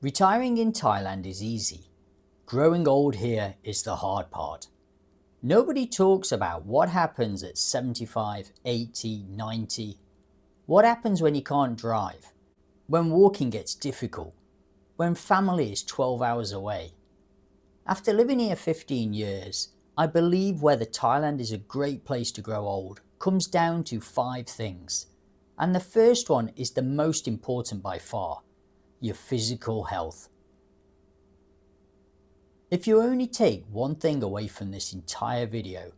Retiring in Thailand is easy. Growing old here is the hard part. Nobody talks about what happens at 75, 80, 90. What happens when you can't drive? When walking gets difficult? When family is 12 hours away? After living here 15 years, I believe whether Thailand is a great place to grow old comes down to 5 things. And the first one is the most important by far: your physical health. If you only take one thing away from this entire video,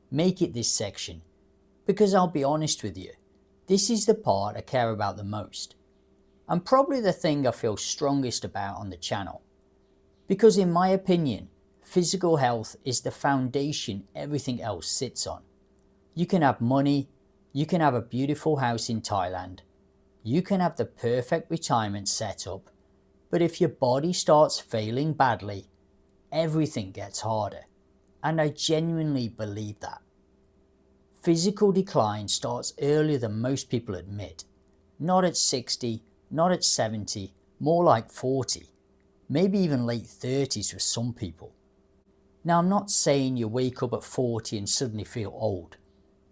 make it this section, because I'll be honest with you, this is the part I care about the most, and probably the thing I feel strongest about on the channel. Because in my opinion, physical health is the foundation everything else sits on. You can have money, you can have a beautiful house in Thailand, you can have the perfect retirement setup, but if your body starts failing badly, everything gets harder, and I genuinely believe that. Physical decline starts earlier than most people admit. Not at 60, not at 70, more like 40, maybe even late 30s for some people. Now, I'm not saying you wake up at 40 and suddenly feel old.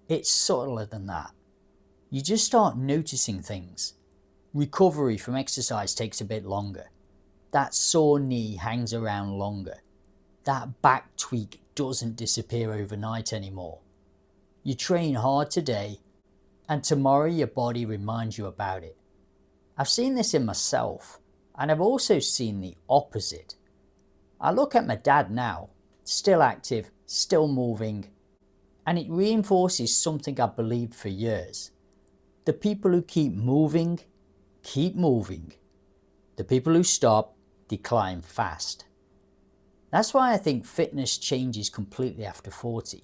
It's subtler than that. You just start noticing things. Recovery from exercise takes a bit longer. That sore knee hangs around longer. That back tweak doesn't disappear overnight anymore. You train hard today, and tomorrow your body reminds you about it. I've seen this in myself, and I've also seen the opposite. I look at my dad now, still active, still moving, and it reinforces something I've believed for years. The people who keep moving, keep moving. The people who stop, decline fast. That's why I think fitness changes completely after 40.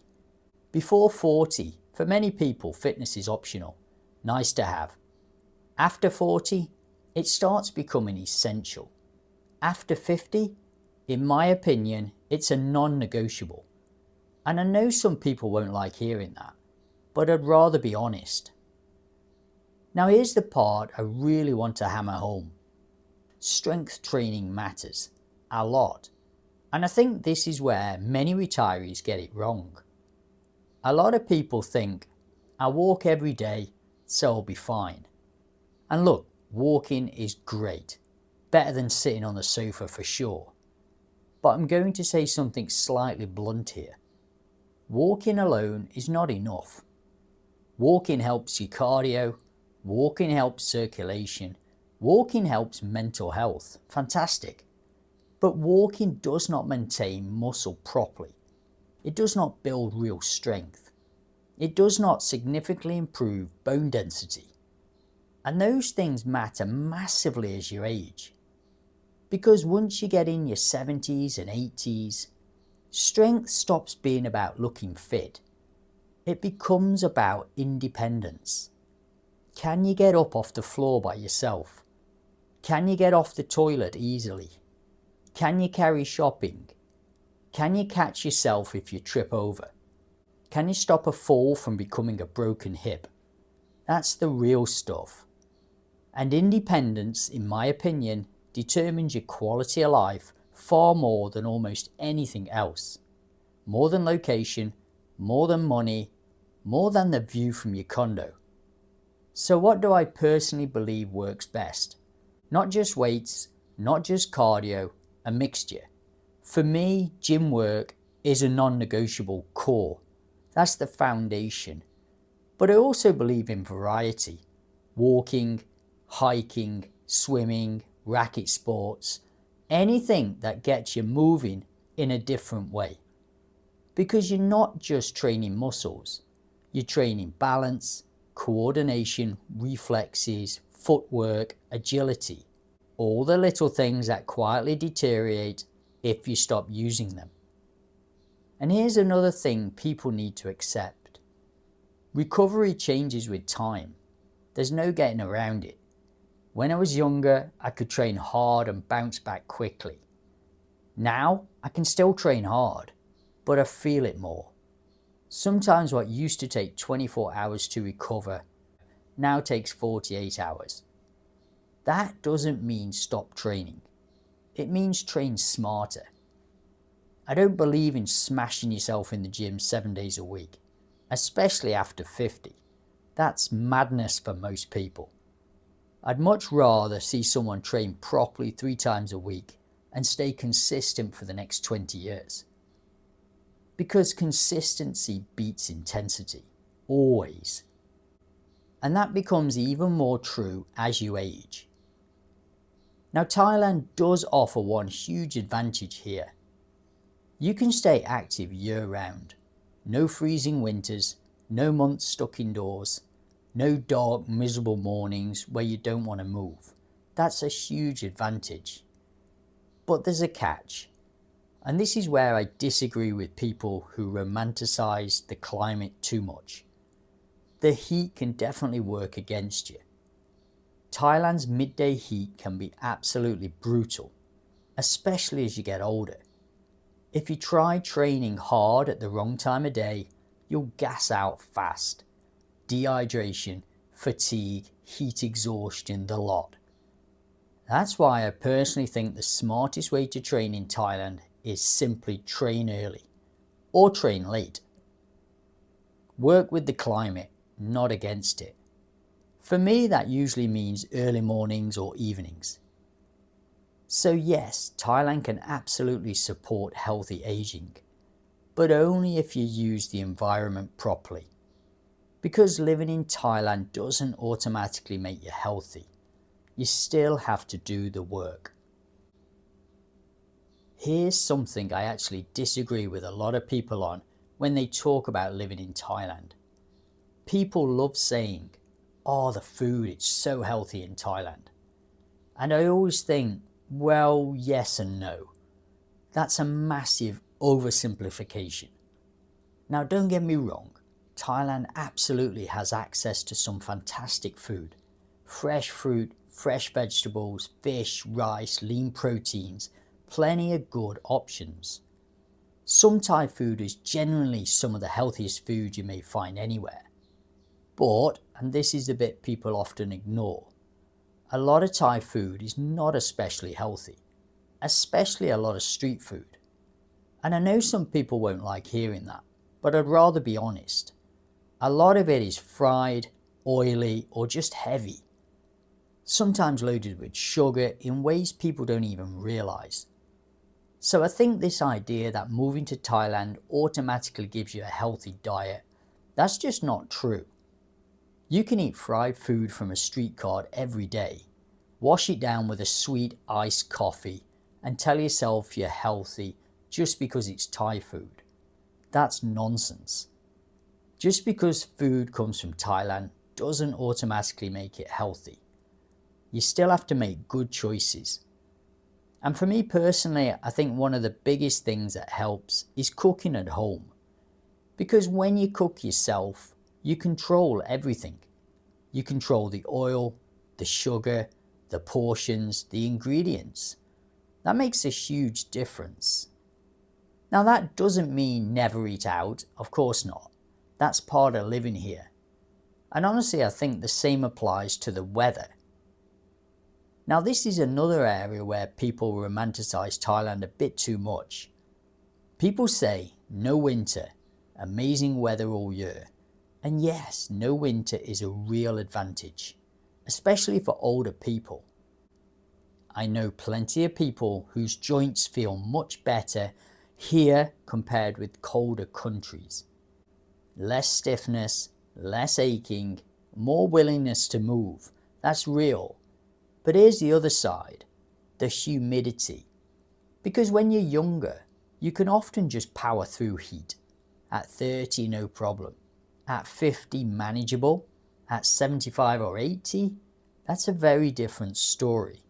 Before 40, for many people, fitness is optional, nice to have. After 40, it starts becoming essential. After 50, in my opinion, it's a non-negotiable. And I know some people won't like hearing that, but I'd rather be honest. Now here's the part I really want to hammer home. Strength training matters a lot. And I think this is where many retirees get it wrong. A lot of people think, I walk every day, so I'll be fine. And look, walking is great. Better than sitting on the sofa for sure. But I'm going to say something slightly blunt here. Walking alone is not enough. Walking helps your cardio, walking helps circulation, walking helps mental health. Fantastic. But walking does not maintain muscle properly. It does not build real strength. It does not significantly improve bone density. And those things matter massively as you age. Because once you get in your 70s and 80s, strength stops being about looking fit. It becomes about independence. Can you get up off the floor by yourself? Can you get off the toilet easily? Can you carry shopping? Can you catch yourself if you trip over? Can you stop a fall from becoming a broken hip? That's the real stuff. And independence, in my opinion, determines your quality of life far more than almost anything else. More than location, more than money, more than the view from your condo. So what do I personally believe works best? Not just weights, not just cardio, a mixture. For me, gym work is a non-negotiable core. That's the foundation. But I also believe in variety. Walking, hiking, swimming, racket sports, anything that gets you moving in a different way. Because you're not just training muscles, you're training balance, coordination, reflexes, footwork, agility, all the little things that quietly deteriorate if you stop using them. And here's another thing people need to accept. Recovery changes with time. There's no getting around it. When I was younger, I could train hard and bounce back quickly. Now, I can still train hard, but I feel it more. Sometimes what used to take 24 hours to recover now takes 48 hours. That doesn't mean stop training. It means train smarter. I don't believe in smashing yourself in the gym 7 days a week, especially after 50. That's madness for most people. I'd much rather see someone train properly 3 times a week and stay consistent for the next 20 years. Because consistency beats intensity, always. And that becomes even more true as you age. Now, Thailand does offer one huge advantage here. You can stay active year-round. No freezing winters, no months stuck indoors, no dark, miserable mornings where you don't want to move. That's a huge advantage. But there's a catch. And this is where I disagree with people who romanticize the climate too much. The heat can definitely work against you. Thailand's midday heat can be absolutely brutal, especially as you get older. If you try training hard at the wrong time of day, you'll gas out fast. Dehydration, fatigue, heat exhaustion, the lot. That's why I personally think the smartest way to train in Thailand is simply train early or train late. Work with the climate, not against it. For me, that usually means early mornings or evenings. So yes, Thailand can absolutely support healthy aging, but only if you use the environment properly. Because living in Thailand doesn't automatically make you healthy. You still have to do the work. Here's something I actually disagree with a lot of people on when they talk about living in Thailand. People love saying, "Oh, the food, it's so healthy in Thailand." And I always think, well, yes and no. That's a massive oversimplification. Now, don't get me wrong, Thailand absolutely has access to some fantastic food. Fresh fruit, fresh vegetables, fish, rice, lean proteins, plenty of good options. Some Thai food is genuinely some of the healthiest food you may find anywhere. But, and this is the bit people often ignore, a lot of Thai food is not especially healthy, especially a lot of street food. And I know some people won't like hearing that, but I'd rather be honest. A lot of it is fried, oily, or just heavy. Sometimes loaded with sugar in ways people don't even realize. So I think this idea that moving to Thailand automatically gives you a healthy diet, that's just not true. You can eat fried food from a street cart every day, wash it down with a sweet iced coffee, and tell yourself you're healthy just because it's Thai food. That's nonsense. Just because food comes from Thailand doesn't automatically make it healthy. You still have to make good choices. And for me personally, I think one of the biggest things that helps is cooking at home. Because when you cook yourself, you control everything. You control the oil, the sugar, the portions, the ingredients. That makes a huge difference. Now that doesn't mean never eat out, of course not. That's part of living here. And honestly, I think the same applies to the weather. Now this is another area where people romanticize Thailand a bit too much. People say no winter, amazing weather all year. And yes, no winter is a real advantage, especially for older people. I know plenty of people whose joints feel much better here compared with colder countries. Less stiffness, less aching, more willingness to move. That's real. But here's the other side, the humidity. Because when you're younger, you can often just power through heat. At 30, no problem. At 50, manageable. At 75 or 80, that's a very different story.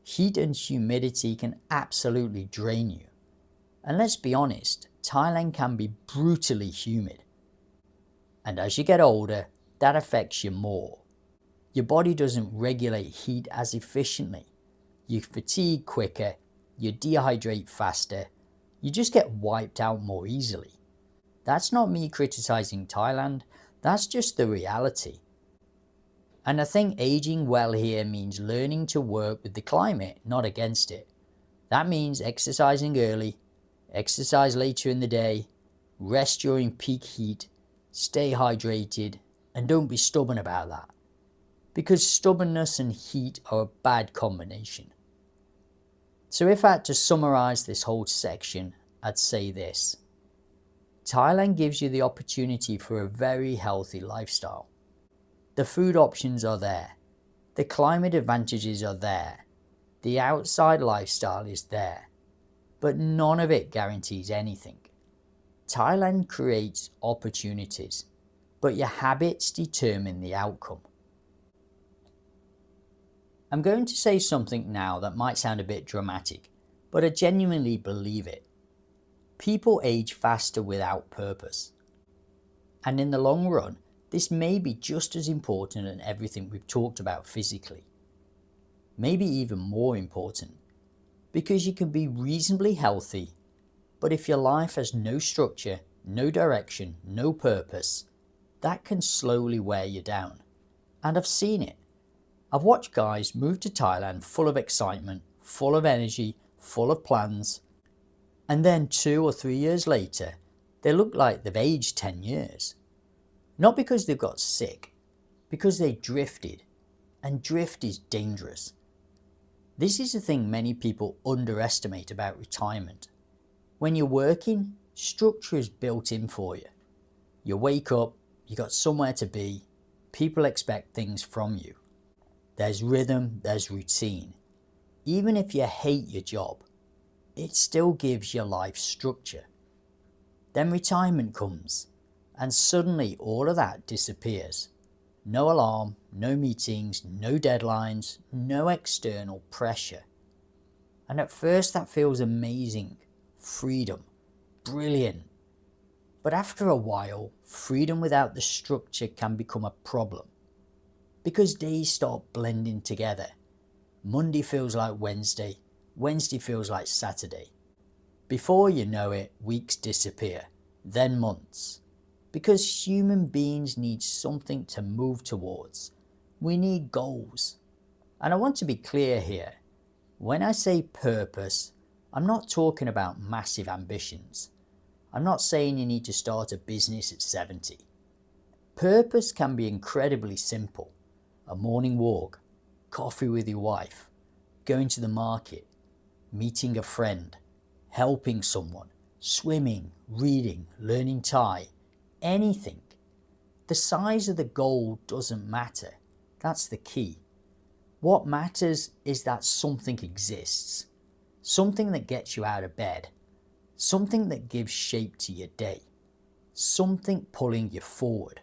Heat and humidity can absolutely drain you. And let's be honest, Thailand can be brutally humid. And as you get older, that affects you more. Your body doesn't regulate heat as efficiently. You fatigue quicker, you dehydrate faster, you just get wiped out more easily. That's not me criticizing Thailand, that's just the reality. And I think aging well here means learning to work with the climate, not against it. That means exercising early, exercise later in the day, rest during peak heat, stay hydrated, and don't be stubborn about that. Because stubbornness and heat are a bad combination. So if I had to summarize this whole section, I'd say this. Thailand gives you the opportunity for a very healthy lifestyle. The food options are there. The climate advantages are there. The outside lifestyle is there. But none of it guarantees anything. Thailand creates opportunities, but your habits determine the outcome. I'm going to say something now that might sound a bit dramatic, but I genuinely believe it. People age faster without purpose. And in the long run, this may be just as important as everything we've talked about physically. Maybe even more important, because you can be reasonably healthy, but if your life has no structure, no direction, no purpose, that can slowly wear you down. And I've seen it. I've watched guys move to Thailand full of excitement, full of energy, full of plans, and then 2 or 3 years later, they look like they've aged 10 years. Not because they've got sick, because they drifted, and drift is dangerous. This is the thing many people underestimate about retirement. When you're working, structure is built in for you. You wake up, you got somewhere to be, people expect things from you. There's rhythm, there's routine. Even if you hate your job, it still gives your life structure. Then retirement comes, and suddenly all of that disappears. No alarm, no meetings, no deadlines, no external pressure. And at first that feels amazing, freedom, brilliant. But after a while, freedom without the structure can become a problem. Because days start blending together. Monday feels like Wednesday, Wednesday feels like Saturday. Before you know it, weeks disappear, then months. Because human beings need something to move towards. We need goals. And I want to be clear here. When I say purpose, I'm not talking about massive ambitions. I'm not saying you need to start a business at 70. Purpose can be incredibly simple. A morning walk, coffee with your wife, going to the market, meeting a friend, helping someone, swimming, reading, learning Thai, anything. The size of the goal doesn't matter. That's the key. What matters is that something exists. Something that gets you out of bed. Something that gives shape to your day. Something pulling you forward.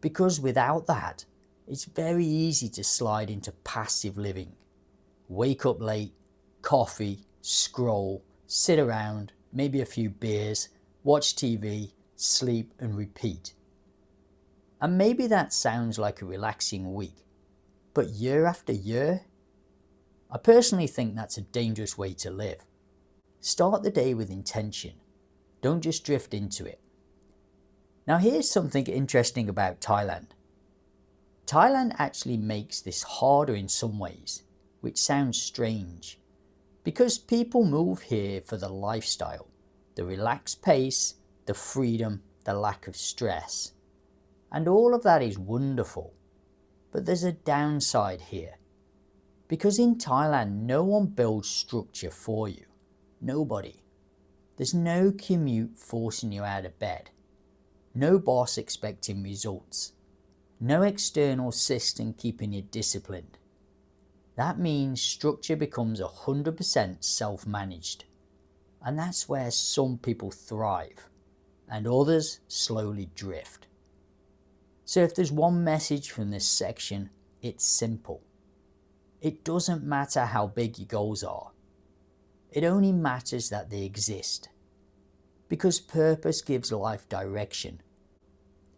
Because without that, it's very easy to slide into passive living. Wake up late, coffee, scroll, sit around, maybe a few beers, watch TV, sleep and repeat. And maybe that sounds like a relaxing week, but year after year? I personally think that's a dangerous way to live. Start the day with intention. Don't just drift into it. Now here's something interesting about Thailand. Thailand actually makes this harder in some ways, which sounds strange, because people move here for the lifestyle, the relaxed pace, the freedom, the lack of stress. And all of that is wonderful, but there's a downside here. Because in Thailand, no one builds structure for you. Nobody. There's no commute forcing you out of bed. No boss expecting results. No external system keeping you disciplined. That means structure becomes 100% self-managed. And that's where some people thrive and others slowly drift. So if there's one message from this section, it's simple. It doesn't matter how big your goals are. It only matters that they exist. Because purpose gives life direction.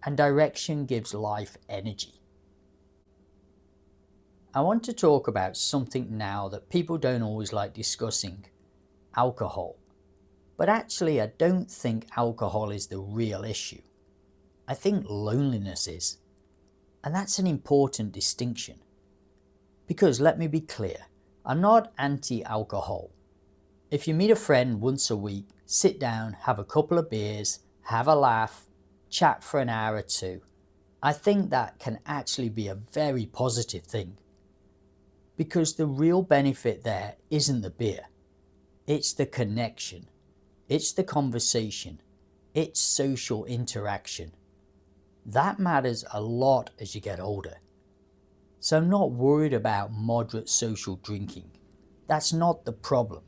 And direction gives life energy. I want to talk about something now that people don't always like discussing, alcohol. But actually I don't think alcohol is the real issue. I think loneliness is. And that's an important distinction. Because let me be clear, I'm not anti-alcohol. If you meet a friend once a week, sit down, have a couple of beers, have a laugh, chat for an hour or two, I think that can actually be a very positive thing. Because the real benefit there isn't the beer. It's the connection. It's the conversation. It's social interaction. That matters a lot as you get older. So I'm not worried about moderate social drinking. That's not the problem.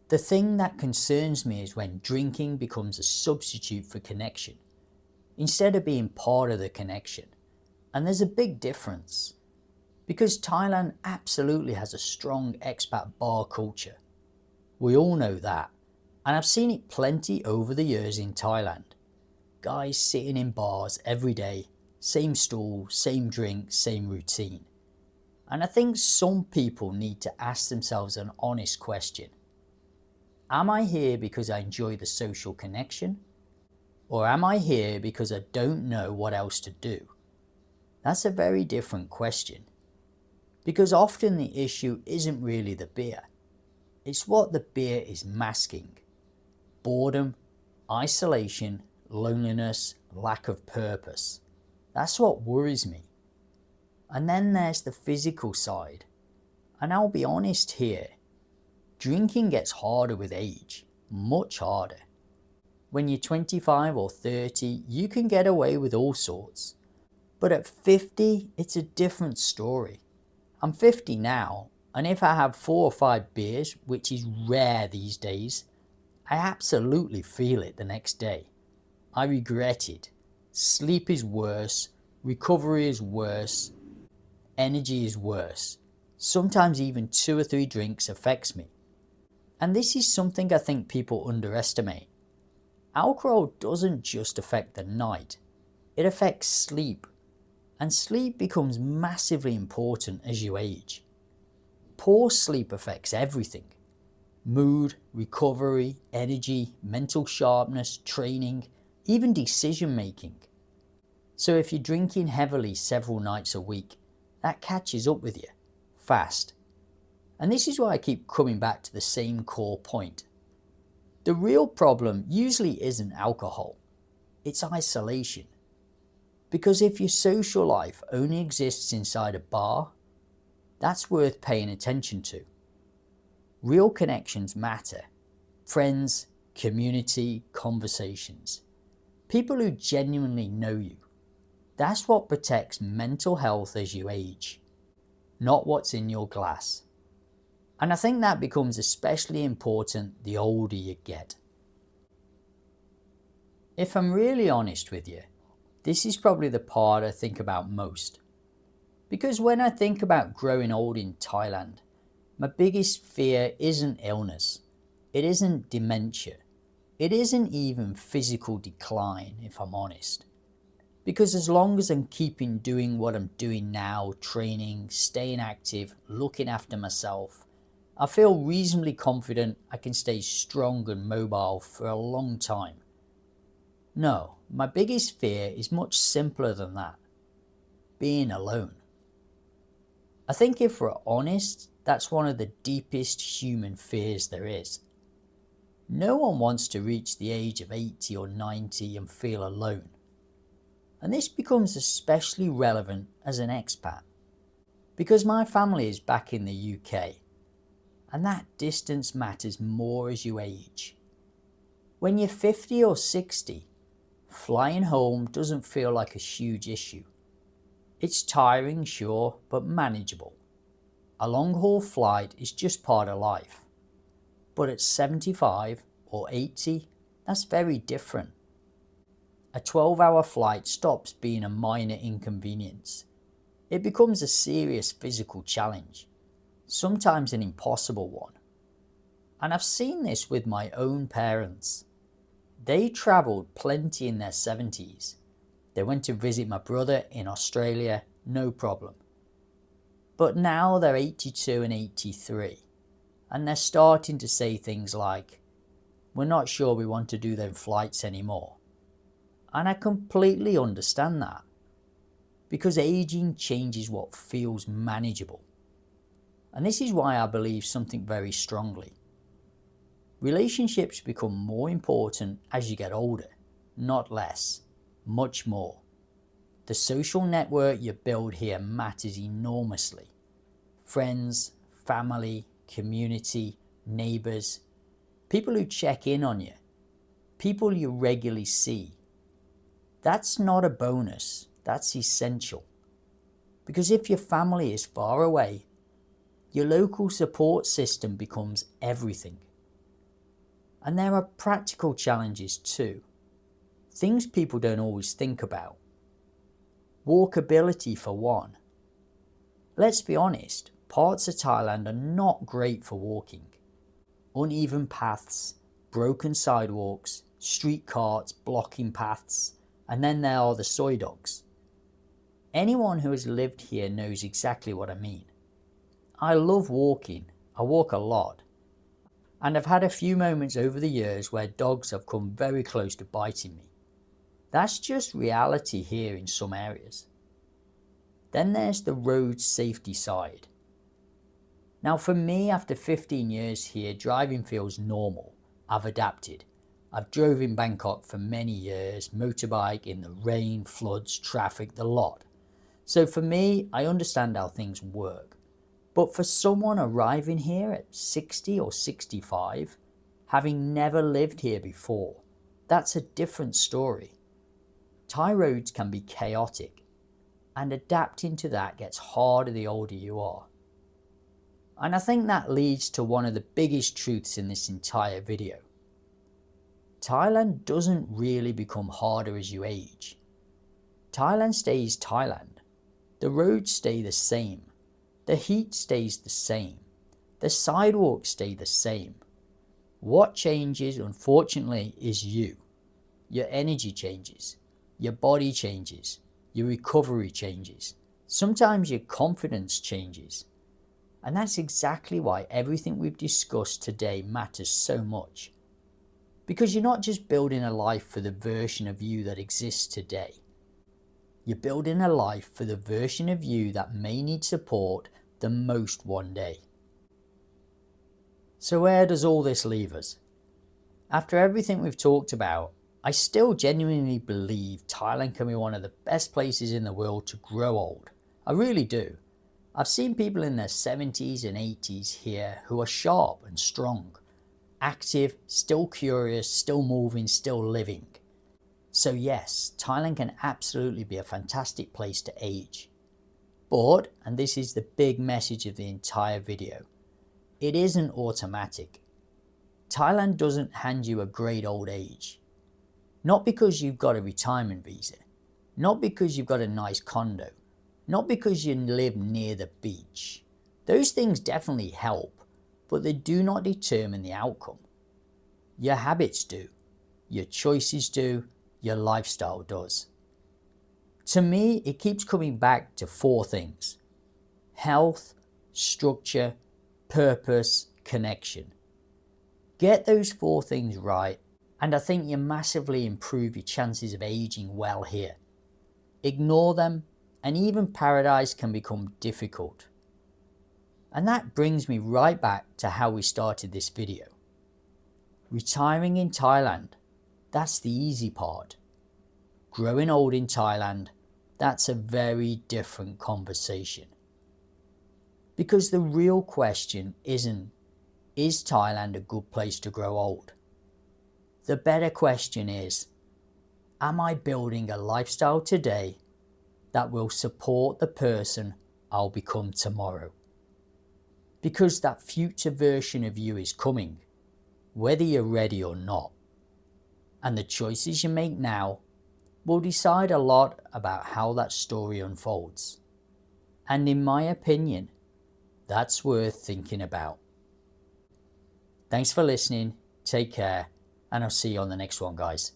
The thing that concerns me is when drinking becomes a substitute for connection, instead of being part of the connection. And there's a big difference. Because Thailand absolutely has a strong expat bar culture. We all know that. And I've seen it plenty over the years in Thailand. Guys sitting in bars every day, same stool, same drink, same routine. And I think some people need to ask themselves an honest question. Am I here because I enjoy the social connection? Or am I here because I don't know what else to do? That's a very different question. Because often the issue isn't really the beer. It's what the beer is masking. Boredom, isolation, loneliness, lack of purpose. That's what worries me. And then there's the physical side. And I'll be honest here, drinking gets harder with age, much harder. When you're 25 or 30, you can get away with all sorts. But at 50, it's a different story. I'm 50 now, and if I have 4 or 5 beers, which is rare these days, I absolutely feel it the next day. I regret it. Sleep is worse, recovery is worse, energy is worse. Sometimes even 2 or 3 drinks affects me. And this is something I think people underestimate. Alcohol doesn't just affect the night, it affects sleep. And sleep becomes massively important as you age. Poor sleep affects everything. Mood, recovery, energy, mental sharpness, training, even decision making. So if you're drinking heavily several nights a week, that catches up with you, fast. And this is why I keep coming back to the same core point. The real problem usually isn't alcohol, it's isolation. Because if your social life only exists inside a bar, that's worth paying attention to. Real connections matter. Friends, community, conversations. People who genuinely know you. That's what protects mental health as you age, not what's in your glass. And I think that becomes especially important the older you get. If I'm really honest with you, this is probably the part I think about most. Because when I think about growing old in Thailand, my biggest fear isn't illness, it isn't dementia, it isn't even physical decline, if I'm honest. Because as long as I'm keeping doing what I'm doing now, training, staying active, looking after myself, I feel reasonably confident I can stay strong and mobile for a long time. No, my biggest fear is much simpler than that. Being alone. I think if we're honest, that's one of the deepest human fears there is. No one wants to reach the age of 80 or 90 and feel alone. And this becomes especially relevant as an expat. Because my family is back in the UK. And that distance matters more as you age. When you're 50 or 60, flying home doesn't feel like a huge issue. It's tiring, sure, but manageable. A long-haul flight is just part of life. But at 75 or 80, that's very different. A 12-hour flight stops being a minor inconvenience. It becomes a serious physical challenge, sometimes an impossible one. And I've seen this with my own parents. They travelled plenty in their 70s. They went to visit my brother in Australia, no problem. But now they're 82 and 83, and they're starting to say things like, "We're not sure we want to do them flights anymore." And I completely understand that, because aging changes what feels manageable. And this is why I believe something very strongly. Relationships become more important as you get older, not less, much more. The social network you build here matters enormously. Friends, family, community, neighbours, people who check in on you, people you regularly see. That's not a bonus, that's essential. Because if your family is far away, your local support system becomes everything. And there are practical challenges too. Things people don't always think about. Walkability for one. Let's be honest, parts of Thailand are not great for walking. Uneven paths, broken sidewalks, street carts blocking paths, and then there are the soy dogs. Anyone who has lived here knows exactly what I mean. I love walking, I walk a lot. And I've had a few moments over the years where dogs have come very close to biting me. That's just reality here in some areas. Then there's the road safety side. Now for me, after 15 years here, driving feels normal. I've adapted. I've drove in Bangkok for many years, motorbike in the rain, floods, traffic, the lot. So for me, I understand how things work. But for someone arriving here at 60 or 65, having never lived here before, that's a different story. Thai roads can be chaotic, and adapting to that gets harder the older you are. And I think that leads to one of the biggest truths in this entire video. Thailand doesn't really become harder as you age. Thailand stays Thailand. The roads stay the same. The heat stays the same. The sidewalks stay the same. What changes, unfortunately, is you. Your energy changes. Your body changes. Your recovery changes. Sometimes your confidence changes. And that's exactly why everything we've discussed today matters so much. Because you're not just building a life for the version of you that exists today. You're building a life for the version of you that may need support the most one day. So where does all this leave us? After everything we've talked about, I still genuinely believe Thailand can be one of the best places in the world to grow old. I really do. I've seen people in their 70s and 80s here who are sharp and strong, active, still curious, still moving, still living. So yes, Thailand can absolutely be a fantastic place to age. But, and this is the big message of the entire video, it isn't automatic. Thailand doesn't hand you a great old age. Not because you've got a retirement visa, not because you've got a nice condo, not because you live near the beach. Those things definitely help, but they do not determine the outcome. Your habits do, your choices do, your lifestyle does. To me, it keeps coming back to 4 things: health, structure, purpose, connection. Get those 4 things right, and I think you massively improve your chances of aging well here. Ignore them, and even paradise can become difficult. And that brings me right back to how we started this video. Retiring in Thailand, that's the easy part. Growing old in Thailand, that's a very different conversation. Because the real question isn't, is Thailand a good place to grow old? The better question is, am I building a lifestyle today that will support the person I'll become tomorrow? Because that future version of you is coming, whether you're ready or not. And the choices you make now will decide a lot about how that story unfolds. And in my opinion, that's worth thinking about. Thanks for listening, take care, and I'll see you on the next one, guys.